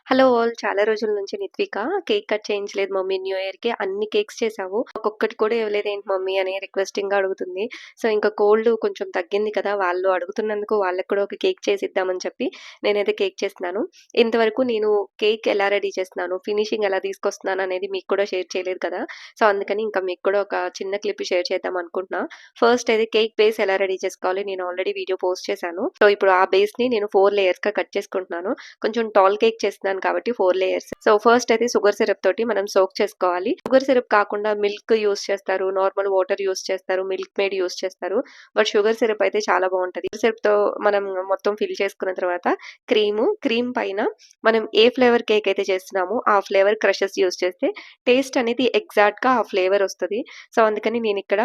Hello all. చాలా రోజుల నుంచి నిత్విక కేక్ కట్ చేయించలేదు మమ్మీ న్యూ ఇయర్‌కి. అన్ని కేక్స్ చేశావు. ఒక్కొక్కటి కూడా ఇవ్వలేదేంటి మమ్మీ అని రిక్వెస్టింగ్‌గా అడుగుతుంది. సో, ఇంకా కోల్డ్ కొంచెం తగ్గింది కదా! వాళ్ళు అడుగుతున్నందుకు వాళ్ళకి కూడా ఒక కేక్ చేసిద్దామని చెప్పి నేనైతే కేక్ చేస్తున్నాను. ఇంతవరకు నేను కేక్ ఎలా రెడీ చేస్తున్నాను, ఫినిషింగ్ ఎలా తీసుకొస్తున్నాను అనేది మీకు కూడా షేర్ చేయలేదు కదా! సో, అందుకని ఇంకా మీకు కూడా ఒక చిన్న క్లిప్ షేర్ చేద్దాం అనుకుంటున్నా. ఫస్ట్ అయితే కేక్ బేస్ ఎలా రెడీ చేసుకోవాలి నేను ఆల్రెడీ వీడియో పోస్ట్ చేశాను. సో, ఇప్పుడు ఆ బేస్‌ని నేను 4 లేయర్స్‌గా కట్ చేసుకుంటున్నాను. కొంచెం టాల్ కేక్ చేస్తున్నాను కాబట్టి 4 లేయర్స్. సో, ఫస్ట్ అయితే షుగర్ సిరప్ తోటి మనం సోక్ చేసుకోవాలి. షుగర్ సిరప్ కాకుండా మిల్క్ యూజ్ చేస్తారు, నార్మల్ వాటర్ యూజ్ చేస్తారు, మిల్క్ మేడ్ యూజ్ చేస్తారు. బట్ షుగర్ సిరప్ అయితే చాలా బావుంటది. షుగర్ సిరప్‌తో మనం మొత్తం ఫిల్ చేసుకున్న తర్వాత క్రీమ్ పైన మనం ఏ ఫ్లేవర్ కేక్ అయితే చేస్తున్నామో ఆ ఫ్లేవర్ క్రషెస్ యూజ్ చేస్తే టేస్ట్ అనేది ఎగ్జాక్ట్‌గా ఆ ఫ్లేవర్ వస్తది. సో, అందుకని నేనిక్కడ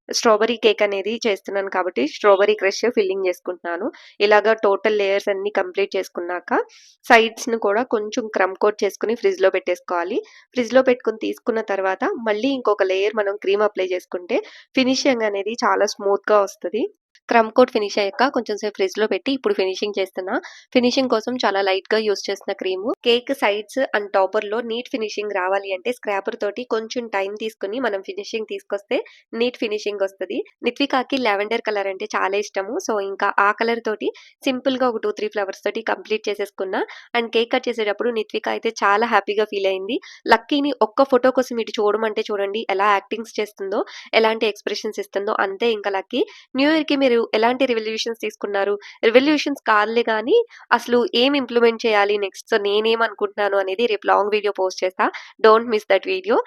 స్ట్రాబెర్రీ కేక్ అనేది చేస్తున్నాను కాబట్టి స్ట్రాబెర్రీ క్రష్ ఫిల్లింగ్ చేసుకుంటున్నాను. ఇలాగా టోటల్ లేయర్స్ అన్నీ కంప్లీట్ చేసుకున్నాక సైడ్స్‌ని కూడా కొంచెం క్రమ్ కోట్ చేసుకొని ఫ్రిడ్జ్‌లో పెట్టేసుకోవాలి. ఫ్రిడ్జ్‌లో పెట్టుకొని తీసుకున్న తర్వాత మళ్ళీ ఇంకొక లేయర్ మనం క్రీమ్ అప్లై చేసుకుంటే ఫినిషింగ్ అనేది చాలా స్మూత్‌గా వస్తది. క్రమ్ కోట్ ఫినిష్ అయ్యాక కొంచెం సేపు ఫ్రిడ్జ్‌లో పెట్టి ఇప్పుడు ఫినిషింగ్ చేస్తున్నా. ఫినిషింగ్ కోసం చాలా లైట్‌గా యూజ్ చేస్తున్న క్రీము. కేక్ సైడ్స్ అండ్ టాపర్‌లో నీట్ ఫినిషింగ్ రావాలి అంటే స్క్రాపర్ తోటి కొంచెం టైం తీసుకొని మనం ఫినిషింగ్ తీసుకొస్తే నీట్ ఫినిషింగ్ వస్తది. నిత్వికాకి లావెండర్ కలర్ అంటే చాలా ఇష్టము. సో, ఇంకా ఆ కలర్ తోటి సింపుల్‌గా ఒక 2, 3 ఫ్లవర్స్ తోటి కంప్లీట్ చేసేసుకున్నా. అండ్ కేక్ కట్ చేసేటప్పుడు నిత్విక అయితే చాలా హ్యాపీగా ఫీల్ అయింది. లక్కీని ఒక్క ఫోటో కోసం ఇటు చూడమంటే చూడండి ఎలా యాక్టింగ్స్ చేస్తుందో, ఎలాంటి ఎక్స్‌ప్రెషన్స్ ఇస్తుందో అంతే ఇంకా లక్కీ. న్యూ ఇయర్‌కి మీరు ఎలాంటి రిజల్యూషన్స్ తీసుకున్నారు? రిజల్యూషన్స్ కాదులే గానీ, అసలు ఏం ఇంప్లిమెంట్ చేయాలి నెక్స్ట్? సో, నేనేమనుకుంటున్నాను అనేది రేపు లాంగ్ వీడియో పోస్ట్ చేస్తా. Don't miss that video.